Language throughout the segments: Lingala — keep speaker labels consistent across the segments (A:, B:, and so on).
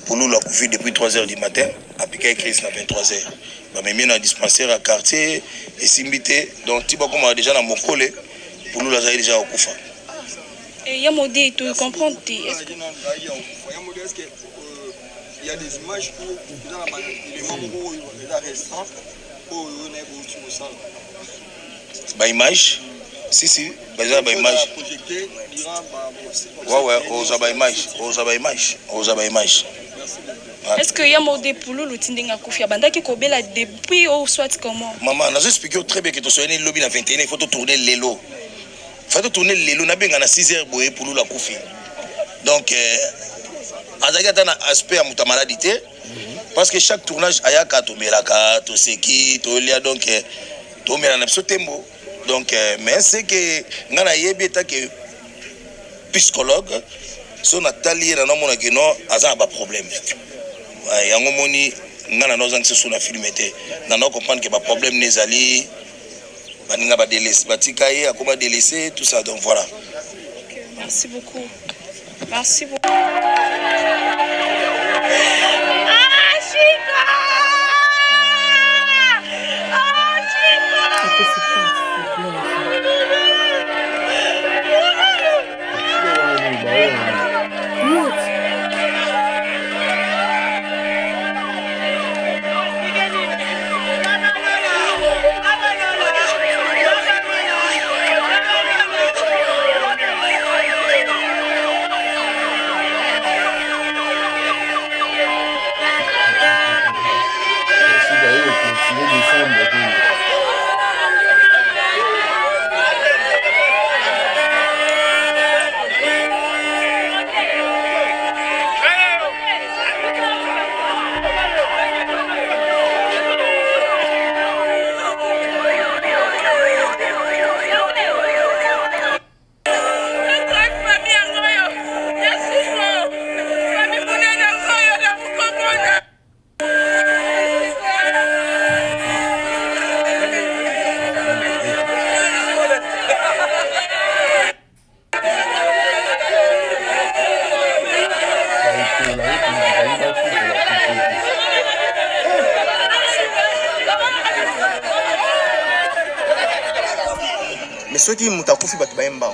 A: Pouloulou a couvé depuis 3h du matin, après crise à 23h. Je me mis dans un dispensaire à quartier et Simbité. Donc, tu vois comment déjà dans mon collègue, Pouloulou a déjà au Koufa.
B: Et il y a modé, tu comprends?
C: Il y a des images où les membres restent pour
A: bah image si déjà bah image ouais aux image
B: est-ce que y a modé Pouloulou tindinga kufia bandaki kobela depuis ou soit comment
A: maman nous expliqué très bien que tu sois né lobby na 21 il faut tourner l'élo na benga na 6h boye Pouloulou la kufi donc azaki ata na aspect ya muta maladité parce que chaque tournage ayaka tomelaka toseki tolia donc tomela na biso tembo. Donc, mais c'est que ngana yebi eta que psychologue so natali na nomona que non aza ba problème. Yango moni ngana no zangse so na film était. Na no comprendre que ba problème nezali baninga ba délaisser batika ye akoma délaisser tout ça donc voilà.
B: Merci beaucoup. Merci beaucoup.
A: Mais ceux qui mutakufi batu baemba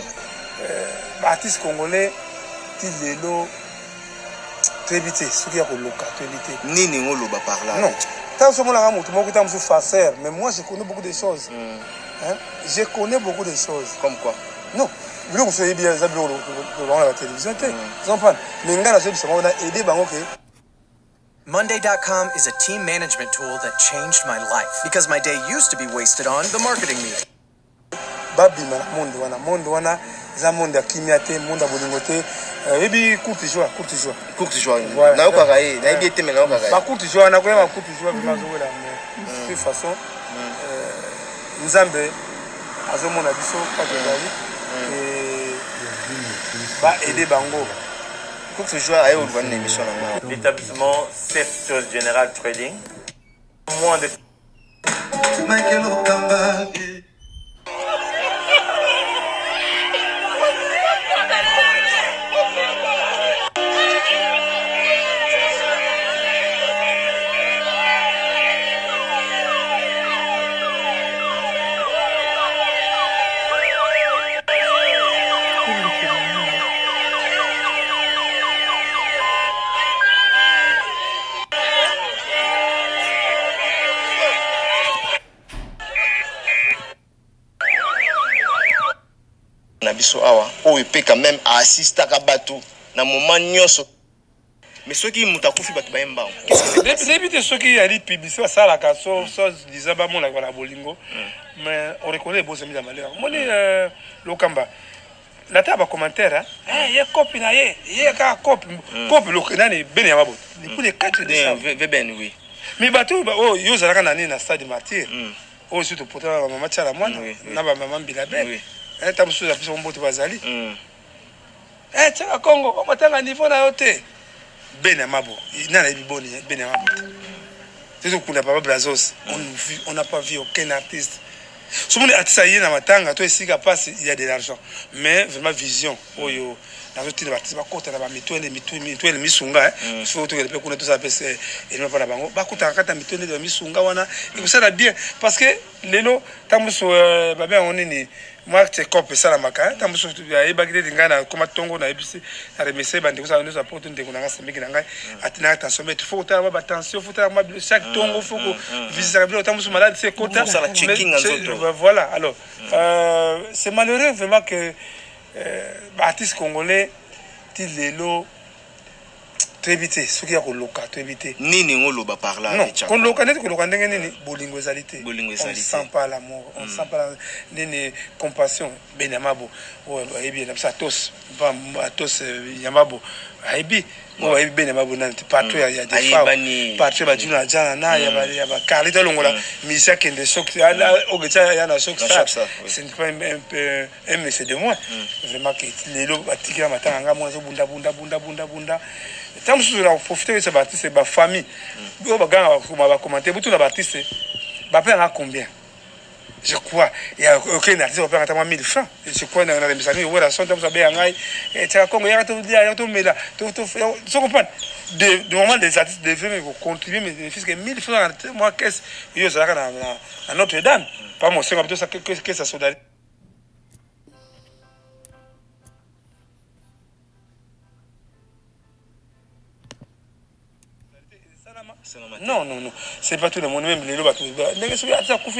D: artiste congolais qui lelo très vite ceux qui a coloca très vite
A: nini ngoloba par là
D: non tant que moi tout monde qui farceur mais moi je connais beaucoup de choses hein je connais beaucoup de choses
A: comme quoi
D: non bilo ko soyebi ya zabilo dans la télévision tu comprends mais ngana soyebi ça m'a aidé bango que
E: Monday.com is a team management tool that changed my life because my day used to be wasted on the marketing meeting.
D: Babi na monde wana za monde ya kimia te monde bolingo te ebi courte joie
A: na okaka ye na ebi te mais na okaka
D: ba courte joie na ko ya courte joie bi mazola mais de façon nzambe azomona biso pa tozali ba aider bango
A: courte joie ayo on une émission na
F: l'établissement Safe Choice General Trading moins de
C: Michael Okamba.
A: na biso awa oyo pe quand même assista ka bato na moment nyoso mais ceux qui mutakufi bato baemba
D: débute ceux qui ali publicité ça la kaso so disait ba mon la bolingo mais on reconnaît boss mis à malheur moni lokamba la table commentaire hein il y a copie na ye ka copie le nani ben ya mabot pour les 4 décembre
A: ben oui
D: mais bato oh yo zalaka na ni na stade martyr oh surtout pour ta maman tchala mwana na ba maman bilabe ta musu za biso mbote bazali tchala Congo o matanga niveau na yote ben ya mabo nana biboni ben ya mabo c'est tout kuna papa Brazos on n'a pas vu aucun artiste souvent artiste y na matanga to esika passe il y a de l'argent mais vraiment vision oyo nazotina baartiste bakota na bamitwende misunga faut tokele mpe kuna tosala mpe elima mpo na bango bakotaka kati ya mitwende ya misunga wana ekosala bien parce que lelo ntango mosusu babe yango nini moi tecope esalamaka ntango mosusu ayebaki tete ngai nakoma ntongo nayebisi na remercie bandeko sala nyonso apoto ndeko na ngai semeki na ngai atinaka tension mete faut kotala ma batension faut tala ma chaque ntongo faut kovisitaka biloko ntango mosusu malade se ekota voilà alors c'est malheureux vraiment que artiste congolais ti lelo toyebi te soki ya koloka toyebi te
A: nini ngoloba par là
D: non koloka neti koloka ndenge nini bolingo ezali te
A: bolingo
D: on
A: ezali
D: sent pas l'amour on sent pas nini compassion ben yamabo ayebi na biso atos yamabo ayebi ngo ayebi ben yamabo nani te partout ya des femmes partout bajuna na jana na ya ba carli tolongola misia kende sok ogecha ya na sok ça c'est pas un monsieur de moi vraiment que lelo batikira matanga nga mwana zo bunda tant mosusu na profiter de ce baptiste ba famille oyo baganga bakomante butu na baptiste bapengaka combien je crois il y a aucun artiste bapengaka tama 1000 francs je crois na remisani wera son tamusa be yangai tia kongo yaka to mela to so comprendre de moment des artistes devaient contribuer mais bénéfice que 1000 francs moi qu'est-ce yo ça na Notre-Dame pas mon sengo ça que ça soit non, c'est pas tout le monde, même les lois.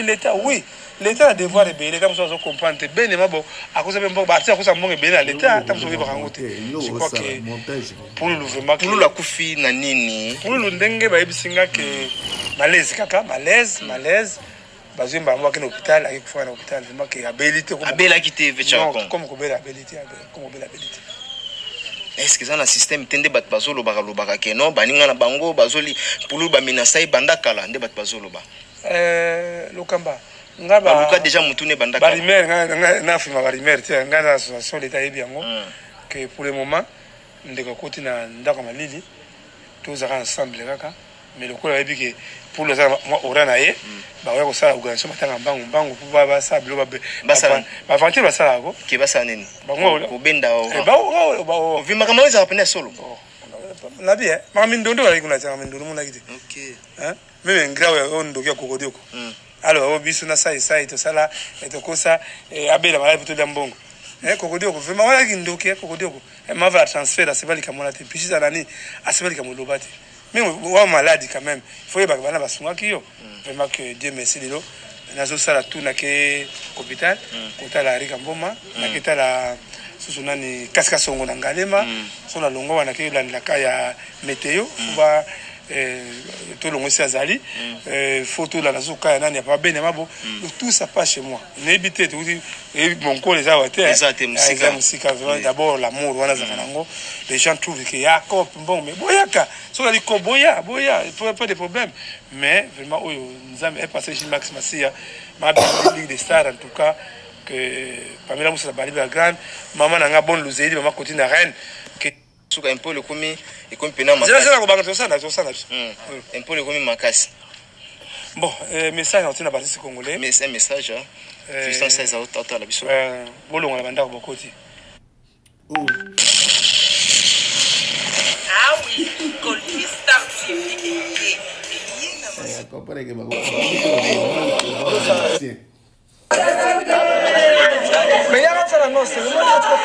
D: L'État, oui, l'État a devoir révéler, comme ça, on comprend. Ben, bon, à cause de bon, à cause de l'État, je crois que pour le vraiment,
A: pour la Koufi, Nanini,
D: pour le dengue, il que malaise, caca, malaise. Parce que moi, à l'hôpital, avec fois à l'hôpital, vraiment que habilité.
A: Habilité,
D: comme habilité.
A: Est-ce que ça na système tende bat bazolo baka keno baninga na bango bazoli pulu ba minasai bandakala nde bat bazolo ba
D: lokamba ngaba
A: luka déjà mutune bandakala
D: barimer na fima barimer ti ngana association l'état yebi yango que pour le moment ndeko koti na ndako malili tous ensemble kaka mais le kola yebi que pour le moi orana ye ba ya ko sala organisation matanga mbangu pour ba sa bilo ba aventure ba sala ko
A: ke ba sa nini ko benda o
D: ba
A: vi makama weza apena solo
D: na bien mama ndondo ba ikuna tanga ndondo mona kiti
A: OK
D: hein même ngrawe on ndokia kokodeko alors obiso na sai to sala to kosa abela mala puto da mbongo kokodeko vraiment wala kindokia kokodeko ma va transfert à sebali kamona te puis ça nani à sebali kamolobati mais on malade quand même il faut y avoir bana basunga kiyo vraiment que Dieu merci lelo nazo sala tout na ke hôpital kota la rika mboma na kita la susuna ni kaska songo na ngalema sona longo wana ke la kaya météo ba tout longo si azali photo la nazo kaya nani pa bene mabo tout ça passe chez moi n'habiter tout et mon corps les awate musika d'abord l'amour wana zakanango les gens trouvent que ya cop bon mais boyaka so la ko boya il faut pas de problème mais vraiment nous est passé chez Max Massia ma ligue des stars en tout cas que Pamela Moussa Bali la grande maman nanga bonne louzeli maman continue na reine que
A: suka un peu le komi et comme pena makasi
D: c'est ça ko banga to ça
A: un peu le komi makasi
D: bon message on tient basi congolais
A: mais c'est un message puissance 16 auto la biso
D: bolonga la banda ko bokoti
G: ah oui golfista
H: compare que
D: mais ya ça la noce le monde est trop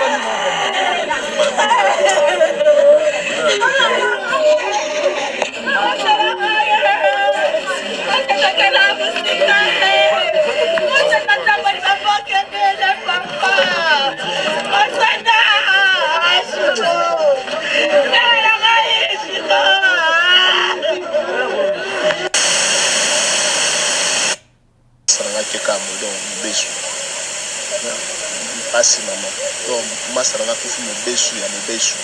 A: pasi maman donc masa na kufu mobesu ya mobesu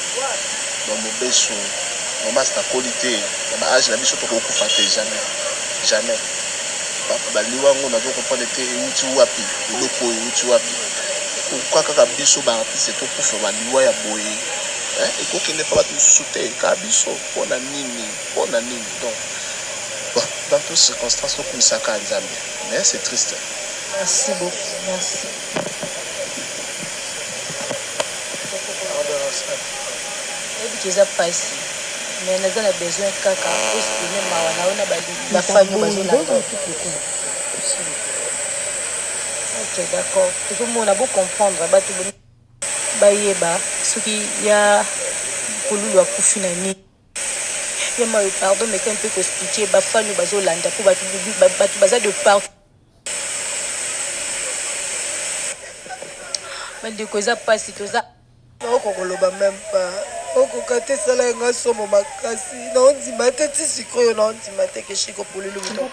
A: donc mobesu maman c'est ta qualité na âge na biso to kokufa te jamais ba liwango na zo comprendre te uti wapi eloko uti wapi kwa kaka biso ba artiste to kufa ba liwa ya boye ekoki ne pas tout sauter ka biso pona nini donc bon dans toutes circonstances to kumisaka nzambe mais c'est triste.
G: Merci beaucoup, merci.
H: que eza pasi mais naza na besoin kaka osepene mawa na ona bafamille bazolanda. Ok, d'accord. tozomona bocomprendre bato bayeba soki ya polulu akufi na nini ya mayo pardon mais quand mpe koexplike bafamille bazolanda mpo bato baza de part bandeko eza mpasi toza
I: okokoloba même pas okoka te esala yanga somo makasi naondima te ti sikoyo naondima te keshiko polulu moto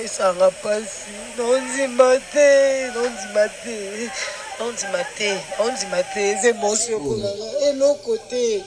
I: esanga mpasi naondima te naondima te eza emosi okolanga eloko te